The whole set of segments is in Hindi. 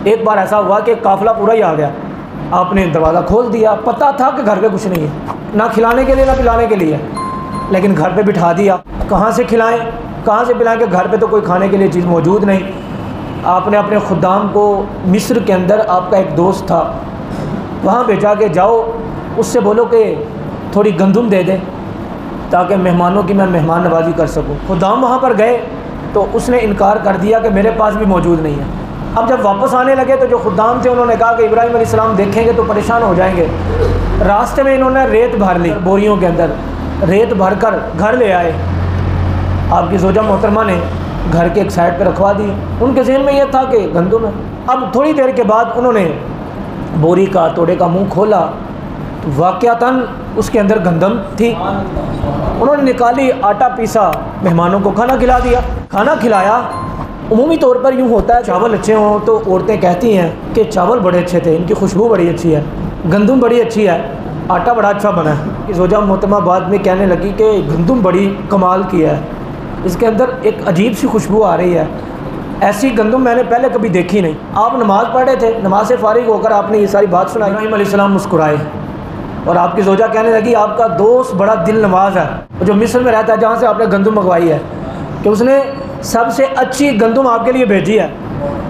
एक बार ऐसा हुआ कि काफ़िला पूरा ही आ गया, आपने दरवाज़ा खोल दिया, पता था कि घर पे कुछ नहीं है, ना खिलाने के लिए ना पिलाने के लिए, लेकिन घर पे बिठा दिया। कहाँ से खिलाएं, कहाँ से पिलाएं कि घर पे तो कोई खाने के लिए चीज़ मौजूद नहीं। आपने अपने खुद्दाम को मिस्र के अंदर, आपका एक दोस्त था, वहाँ भेजा के जाओ उससे बोलो कि थोड़ी गंदम दे दे ताकि मेहमानों की मैं मेहमान नवाजी कर सकूँ। खुद्दाम वहाँ पर गए तो उसने इनकार कर दिया कि मेरे पास भी मौजूद नहीं है। अब जब वापस आने लगे तो जो खुद्दाम थे उन्होंने कहा कि इब्राहिम अलैहिस्सलाम देखेंगे तो परेशान हो जाएंगे। रास्ते में इन्होंने रेत भर ली, बोरियों के अंदर रेत भर कर घर ले आए। आपकी ज़ौजा मोहतरमा ने घर के एक साइड पर रखवा दी। उनके ज़हन में यह था कि गंदम है। अब थोड़ी देर के बाद उन्होंने बोरी का तोड़े का मुंह खोला तो वाक़यातन उसके अंदर गंदम थी। उन्होंने निकाली, आटा पीसा, मेहमानों को खाना खिला दिया। खाना खिलाया। उमूमी तौर पर यूँ होता है, चावल अच्छे हों तो औरतें कहती हैं कि चावल बड़े अच्छे थे, इनकी खुशबू बड़ी अच्छी है, गंदम बड़ी अच्छी है, आटा बड़ा अच्छा बना है। ज़ौजा मोहतरमा बाद में कहने लगी कि गंदम बड़ी कमाल की है, इसके अंदर एक अजीब सी खुशबू आ रही है, ऐसी गंदम मैंने पहले कभी देखी नहीं। आप नमाज़ पढ़ रहे थे, नमाज से फारिग होकर आपने ये सारी बात सुनाई। इब्राहिम अलैहिस्सलाम मुस्कुराए और आपकी ज़ौजा कहने लगी आपका दोस्त बड़ा दिल नवाज है, जो मिस्र में रहता है जहाँ से आपने गंदम मंगवाई है, कि उसने सबसे अच्छी गंदम आपके लिए भेजी है।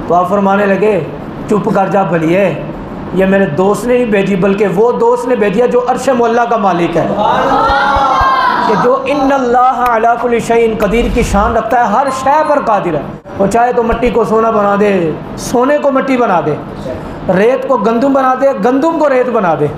तो आप फरमाने लगे चुप कर जा भलिए, ये मेरे दोस्त ने नहीं भेजी बल्कि वो दोस्त ने भेजी है जो अर्श मुअल्ला का मालिक है, कि जो इन्नल्लाह अला कुल्लि शैइन कदीर की शान रखता है, हर शय पर कादिर है। वो चाहे तो मिट्टी को सोना बना दे, सोने को मिट्टी बना दे, रेत को गंदम बना दे, गंदम को रेत बना दे।